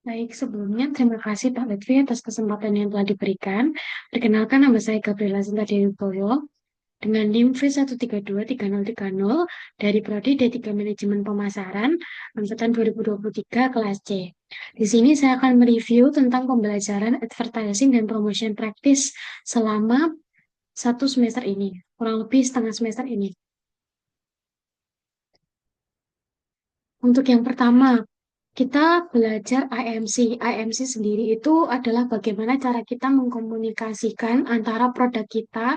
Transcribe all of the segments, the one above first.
Baik, sebelumnya terima kasih Pak Lutfi atas kesempatan yang telah diberikan. Perkenalkan, nama saya Gabriela Sinta Dewi Bowo dengan NIM V1323030 dari Prodi D3 Manajemen Pemasaran angkatan 2023 kelas C. Di sini saya akan mereview tentang pembelajaran advertising dan promotion practice selama satu semester ini, kurang lebih setengah semester ini. Untuk yang pertama, kita belajar IMC. IMC sendiri itu adalah bagaimana cara kita mengkomunikasikan antara produk kita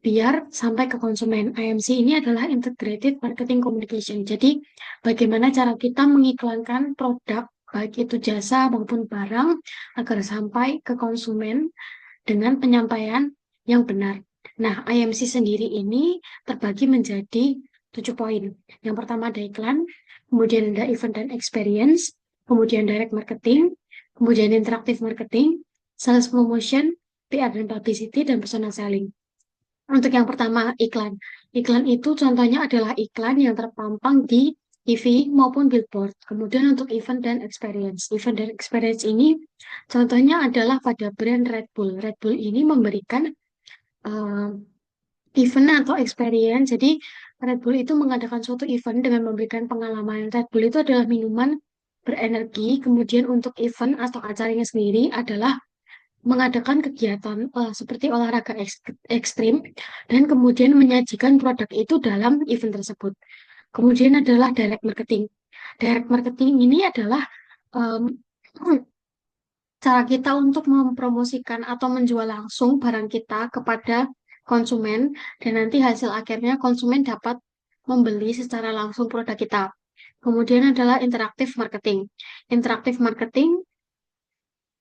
biar sampai ke konsumen. IMC ini adalah Integrated Marketing Communication. Jadi, bagaimana cara kita mengiklankan produk, baik itu jasa maupun barang, agar sampai ke konsumen dengan penyampaian yang benar. Nah, IMC sendiri ini terbagi menjadi 7 poin. Yang pertama ada iklan, kemudian ada event dan experience, kemudian direct marketing, kemudian interactive marketing, sales promotion, PR dan publicity, dan personal selling. Untuk yang pertama, iklan. Iklan itu contohnya adalah iklan yang terpampang di TV maupun billboard. Kemudian untuk event dan experience. Event dan experience ini contohnya adalah pada brand Red Bull. Red Bull ini memberikan eh, event atau experience. Jadi Red Bull itu mengadakan suatu event dengan memberikan pengalaman. Red Bull itu adalah minuman berenergi. Kemudian untuk event atau acaranya sendiri adalah mengadakan kegiatan seperti olahraga ekstrim dan kemudian menyajikan produk itu dalam event tersebut. Kemudian adalah direct marketing. Direct marketing ini adalah em, cara kita untuk mempromosikan atau menjual langsung barang kita kepada konsumen dan nanti hasil akhirnya konsumen dapat membeli secara langsung produk kita. Kemudian adalah interactive marketing. Interactive marketing,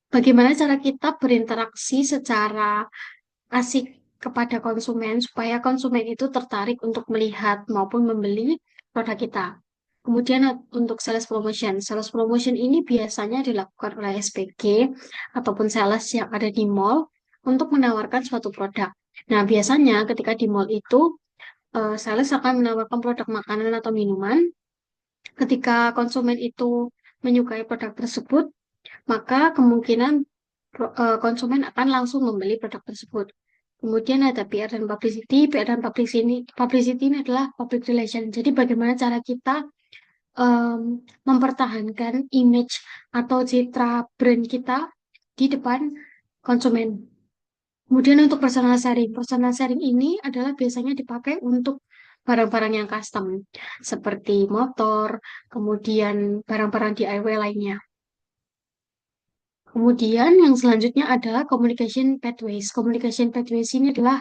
bagaimana cara kita berinteraksi secara asik kepada konsumen supaya konsumen itu tertarik untuk melihat maupun membeli produk kita. Kemudian untuk sales promotion. Sales promotion ini biasanya dilakukan oleh SPG ataupun sales yang ada di mall untuk menawarkan suatu produk. Nah, biasanya ketika di mall itu sales akan menawarkan produk makanan atau minuman. Ketika konsumen itu menyukai produk tersebut, maka kemungkinan konsumen akan langsung membeli produk tersebut. Kemudian ada PR dan publicity. PR dan publicity ini adalah public relation. Jadi bagaimana cara kita mempertahankan image atau citra brand kita di depan konsumen. Kemudian untuk personal sharing ini adalah biasanya dipakai untuk barang-barang yang custom, seperti motor, kemudian barang-barang DIY lainnya. Kemudian yang selanjutnya adalah communication pathways. Communication pathways ini adalah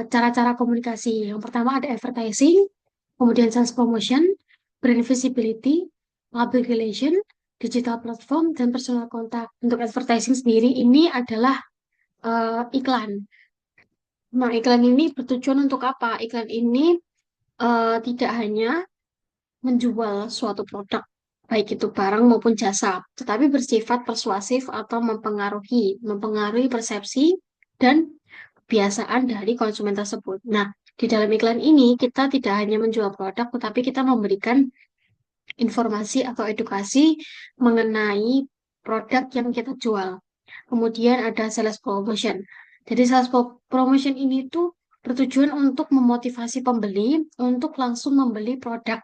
cara-cara komunikasi. Yang pertama ada advertising, kemudian sales promotion, brand visibility, public relation, digital platform, dan personal contact. Untuk advertising sendiri ini adalah iklan. Nah, iklan ini bertujuan untuk apa? Iklan ini tidak hanya menjual suatu produk, baik itu barang maupun jasa, tetapi bersifat persuasif atau mempengaruhi persepsi dan kebiasaan dari konsumen tersebut. Nah, di dalam iklan ini kita tidak hanya menjual produk, tetapi kita memberikan informasi atau edukasi mengenai produk yang kita jual. Kemudian ada sales promotion. Jadi promotion ini tuh bertujuan untuk memotivasi pembeli untuk langsung membeli produk.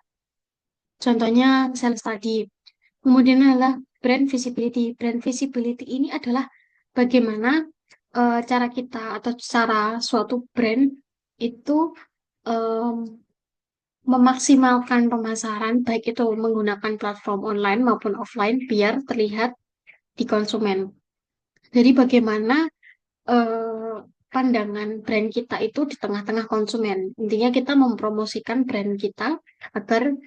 Contohnya sales tadi. Kemudian adalah brand visibility. Brand visibility ini adalah bagaimana cara kita atau cara suatu brand itu em, memaksimalkan pemasaran, baik itu menggunakan platform online maupun offline, biar terlihat di konsumen. Jadi bagaimana eh, pandangan brand kita itu di tengah-tengah konsumen. Intinya kita mempromosikan brand kita agar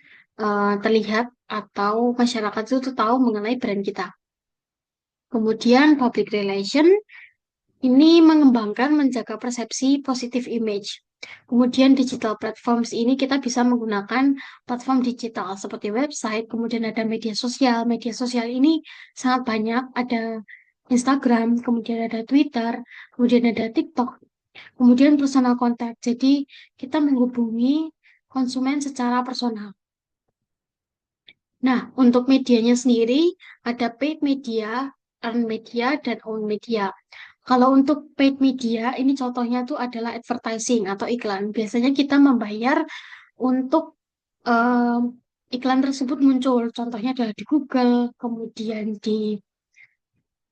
terlihat atau masyarakat itu tahu mengenai brand kita. Kemudian public relation ini mengembangkan menjaga persepsi positif image. Kemudian digital platforms ini kita bisa menggunakan platform digital seperti website, kemudian ada media sosial. Media sosial ini sangat banyak, ada Instagram, kemudian ada Twitter, kemudian ada TikTok, kemudian personal contact. Jadi kita menghubungi konsumen secara personal. Nah, untuk medianya sendiri ada paid media, earned media, dan owned media. Kalau untuk paid media, ini contohnya tuh adalah advertising atau iklan. Biasanya kita membayar untuk em, iklan tersebut muncul. Contohnya adalah di Google, kemudian di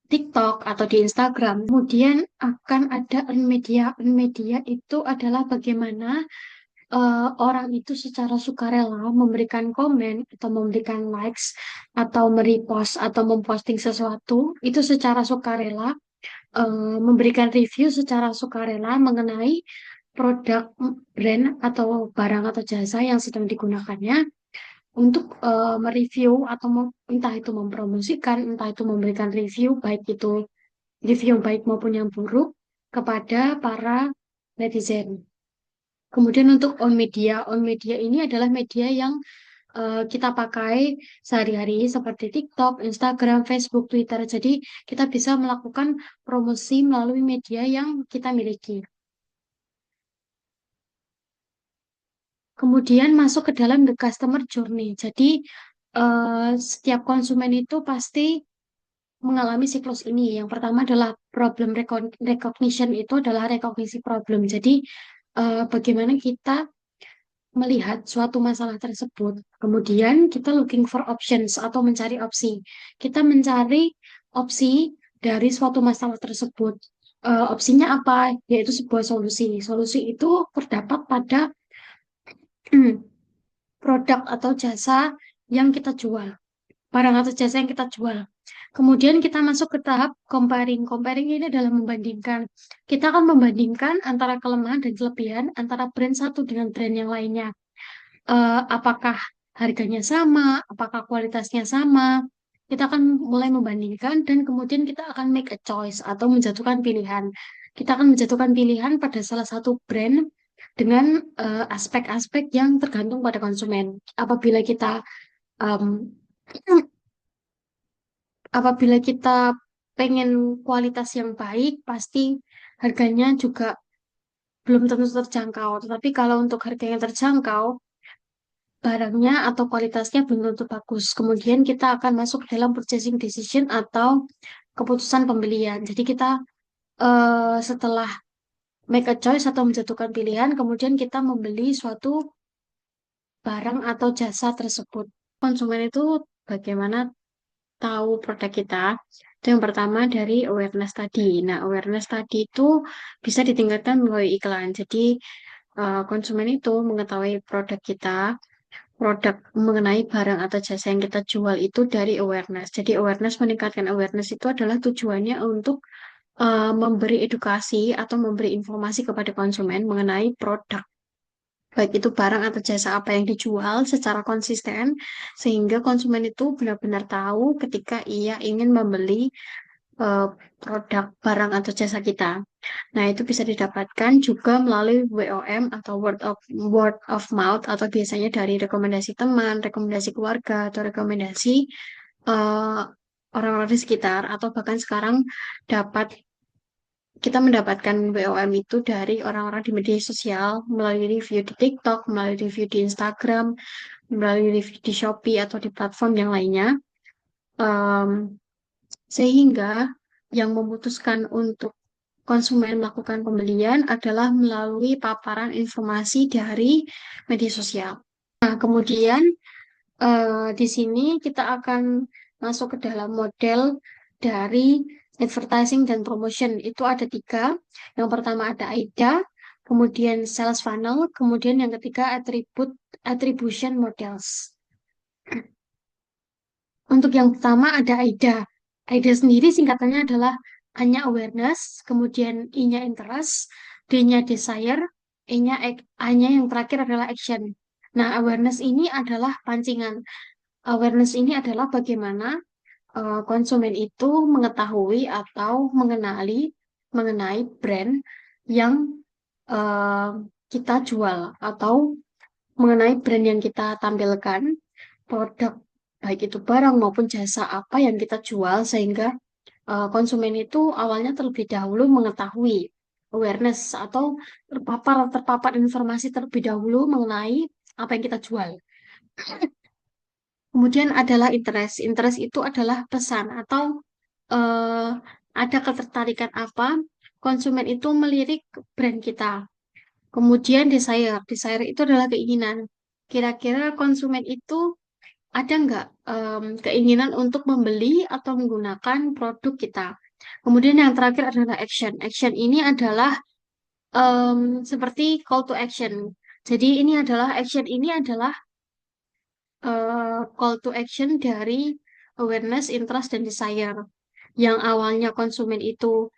TikTok atau di Instagram. Kemudian akan ada earned media. Earned media itu adalah bagaimana orang itu secara sukarela memberikan komen atau memberikan likes atau merepost atau memposting sesuatu itu secara sukarela, memberikan review secara sukarela mengenai produk, brand atau barang atau jasa yang sedang digunakannya untuk mereview atau entah itu mempromosikan, entah itu memberikan review, baik itu review yang baik maupun yang buruk kepada para netizen. Kemudian untuk on media ini adalah media yang kita pakai sehari-hari seperti TikTok, Instagram, Facebook, Twitter. Jadi kita bisa melakukan promosi melalui media yang kita miliki. Kemudian masuk ke dalam the customer journey. Jadi setiap konsumen itu pasti mengalami siklus ini. Yang pertama adalah problem recognition, itu adalah rekognisi problem. Jadi bagaimana kita melihat suatu masalah tersebut. Kemudian kita looking for options atau mencari opsi. Kita mencari opsi dari suatu masalah tersebut. Opsinya apa? Yaitu sebuah solusi. Solusi itu terdapat pada produk atau jasa yang kita jual, barang atau jasa yang kita jual. Kemudian kita masuk ke tahap comparing. Comparing ini adalah membandingkan. Kita akan membandingkan antara kelemahan dan kelebihan antara brand satu dengan brand yang lainnya. Apakah harganya sama, apakah kualitasnya sama. Kita akan mulai membandingkan dan kemudian kita akan make a choice atau menjatuhkan pilihan. Kita akan menjatuhkan pilihan pada salah satu brand dengan aspek-aspek yang tergantung pada konsumen. Em, apabila kita pengen kualitas yang baik, pasti harganya juga belum tentu terjangkau. Tetapi kalau untuk harga yang terjangkau, barangnya atau kualitasnya belum tentu bagus. Kemudian kita akan masuk dalam purchasing decision atau keputusan pembelian. Jadi kita setelah make a choice atau menjatuhkan pilihan, kemudian kita membeli suatu barang atau jasa tersebut. Konsumen itu bagaimana tahu produk kita? Itu yang pertama dari awareness tadi. Nah, awareness tadi itu bisa ditingkatkan melalui iklan. Jadi konsumen itu mengetahui produk kita, produk mengenai barang atau jasa yang kita jual itu dari awareness. Jadi awareness, meningkatkan awareness itu adalah tujuannya untuk memberi edukasi atau memberi informasi kepada konsumen mengenai produk, baik itu barang atau jasa apa yang dijual secara konsisten, sehingga konsumen itu benar-benar tahu ketika ia ingin membeli eh, produk barang atau jasa kita. Nah, itu bisa didapatkan juga melalui WOM atau word of mouth, atau biasanya dari rekomendasi teman, rekomendasi keluarga, atau rekomendasi eh, orang-orang di sekitar, atau bahkan sekarang dapat kita mendapatkan WOM itu dari orang-orang di media sosial melalui review di TikTok, melalui review di Instagram, melalui review di Shopee atau di platform yang lainnya. Em, Sehingga yang memutuskan untuk konsumen melakukan pembelian adalah melalui paparan informasi dari media sosial. Nah, kemudian di sini kita akan masuk ke dalam model dari advertising dan promotion. Itu ada tiga. Yang pertama ada AIDA, kemudian sales funnel, kemudian yang ketiga attribution models. Untuk yang pertama ada AIDA. AIDA sendiri singkatannya adalah A-nya awareness, kemudian I-nya interest, D-nya desire, A-nya yang terakhir adalah action. Nah, awareness ini adalah pancingan. Awareness ini adalah bagaimana konsumen itu mengetahui atau mengenai brand yang eh, kita jual atau mengenai brand yang kita tampilkan, produk baik itu barang maupun jasa apa yang kita jual, sehingga konsumen itu awalnya terlebih dahulu mengetahui awareness atau terpapar informasi terlebih dahulu mengenai apa yang kita jual. Kemudian adalah interest. Interest itu adalah pesan atau eh, ada ketertarikan apa konsumen itu melirik brand kita. Kemudian desire. Desire itu adalah keinginan. Kira-kira konsumen itu ada nggak keinginan untuk membeli atau menggunakan produk kita. Kemudian yang terakhir adalah action. Action ini adalah seperti call to action. Jadi ini adalah action ini adalah call to action dari awareness, interest, dan desire. Yang awalnya konsumen itu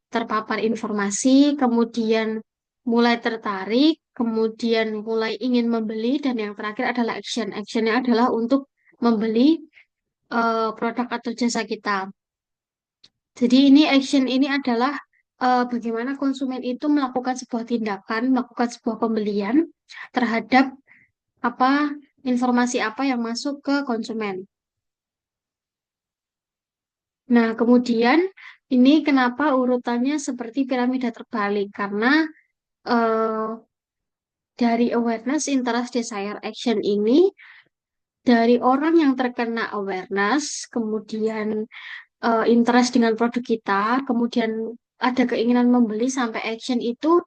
terpapar informasi, kemudian mulai tertarik, kemudian mulai ingin membeli, dan yang terakhir adalah action. Actionnya adalah untuk membeli produk atau jasa kita. Jadi ini action ini adalah bagaimana konsumen itu melakukan sebuah tindakan, melakukan sebuah pembelian terhadap apa informasi apa yang masuk ke konsumen. Nah, kemudian ini kenapa urutannya seperti piramida terbalik? Karena eh, dari awareness, interest, desire, action ini dari orang yang terkena awareness, kemudian interest dengan produk kita, kemudian ada keinginan membeli sampai action itu,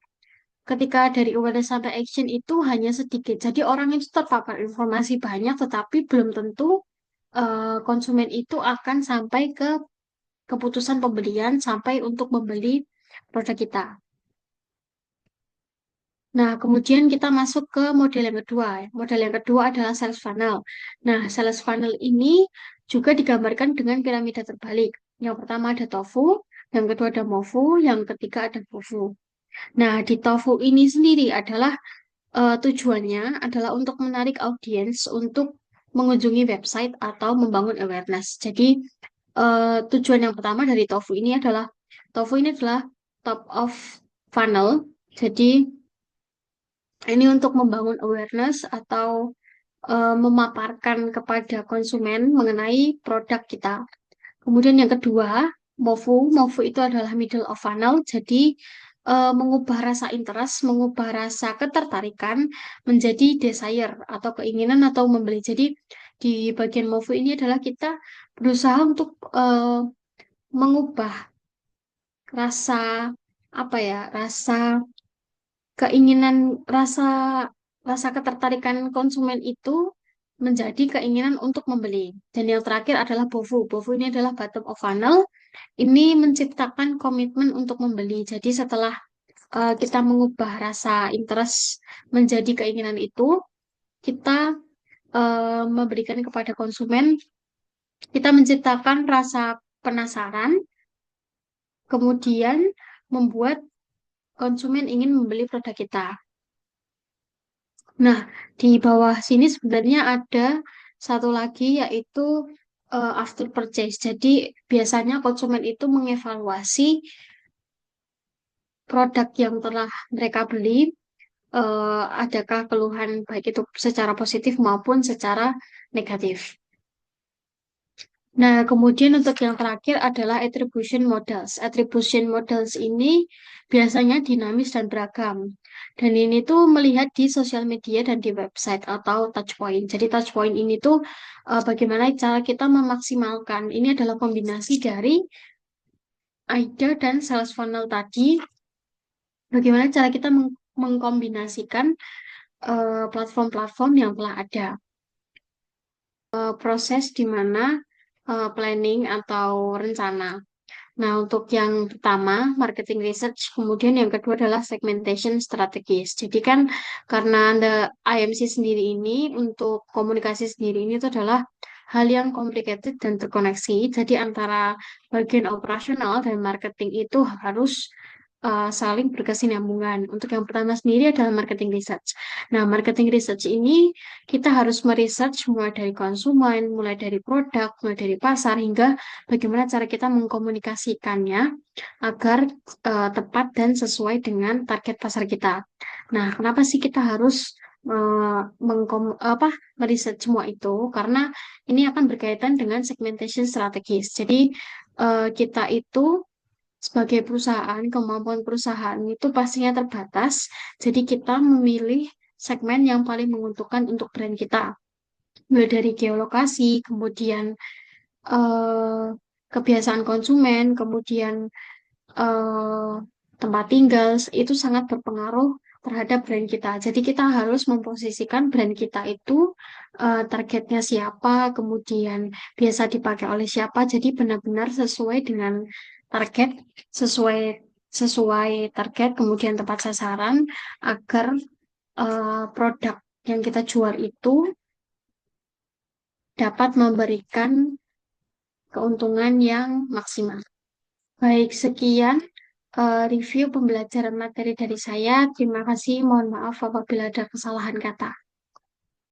ketika dari awareness sampai action itu hanya sedikit. Jadi orang itu terpapar informasi banyak, tetapi belum tentu konsumen itu akan sampai ke keputusan pembelian sampai untuk membeli produk kita. Nah, kemudian kita masuk ke model yang kedua. Model yang kedua adalah sales funnel. Nah, sales funnel ini juga digambarkan dengan piramida terbalik. Yang pertama ada tofu, yang kedua ada mofu, yang ketiga ada fufu. Nah, di tofu ini sendiri adalah tujuannya adalah untuk menarik audiens untuk mengunjungi website atau membangun awareness. Jadi, tujuan yang pertama dari tofu ini adalah top of funnel. Jadi, ini untuk membangun awareness atau memaparkan kepada konsumen mengenai produk kita. Kemudian yang kedua, MOVU. MOVU itu adalah middle of funnel. Jadi mengubah rasa interest, mengubah rasa ketertarikan menjadi desire atau keinginan atau membeli. Jadi di bagian MOVU ini adalah kita berusaha untuk mengubah rasa apa ya, rasa keinginan rasa rasa ketertarikan konsumen itu menjadi keinginan untuk membeli. Dan yang terakhir adalah BOFU. BOFU ini adalah bottom of funnel. Ini menciptakan komitmen untuk membeli. Jadi setelah kita mengubah rasa interest menjadi keinginan itu, kita memberikan kepada konsumen, kita menciptakan rasa penasaran, kemudian membuat konsumen ingin membeli produk kita. Nah, di bawah sini sebenarnya ada satu lagi yaitu after purchase. Jadi biasanya konsumen itu mengevaluasi produk yang telah mereka beli, adakah keluhan baik itu secara positif maupun secara negatif. Nah, kemudian untuk yang terakhir adalah attribution models. Attribution models ini biasanya dinamis dan beragam. Dan ini tuh melihat di sosial media dan di website atau touch point. Jadi touch point ini tuh bagaimana cara kita memaksimalkan. Ini adalah kombinasi dari AIDA dan sales funnel tadi. Bagaimana cara kita mengkombinasikan platform-platform yang telah ada. Proses di mana planning atau rencana. Nah, untuk yang pertama, marketing research, kemudian yang kedua adalah segmentation strategis. Jadi kan karena the IMC sendiri ini, untuk komunikasi sendiri ini itu adalah hal yang complicated dan terkoneksi. Jadi antara bagian operasional dan marketing itu harus saling berkesinambungan. Untuk yang pertama sendiri adalah marketing research. Nah, marketing research ini kita harus meresearch mulai dari konsumen, mulai dari produk, mulai dari pasar, hingga bagaimana cara kita mengkomunikasikannya agar tepat dan sesuai dengan target pasar kita. Nah, kenapa sih kita harus meriset semua itu? Karena ini akan berkaitan dengan segmentation strategis. Jadi, kita itu sebagai perusahaan, kemampuan perusahaan itu pastinya terbatas. Jadi kita memilih segmen yang paling menguntungkan untuk brand kita. mulai dari geolokasi, kemudian eh, kebiasaan konsumen, kemudian eh, tempat tinggal, itu sangat berpengaruh terhadap brand kita. Jadi kita harus memposisikan brand kita itu targetnya siapa, kemudian biasa dipakai oleh siapa. Jadi benar-benar sesuai dengan target, sesuai sesuai target, kemudian tepat sasaran agar produk yang kita jual itu dapat memberikan keuntungan yang maksimal. Baik, sekian review pembelajaran materi dari saya. Terima kasih. Mohon maaf apabila ada kesalahan kata.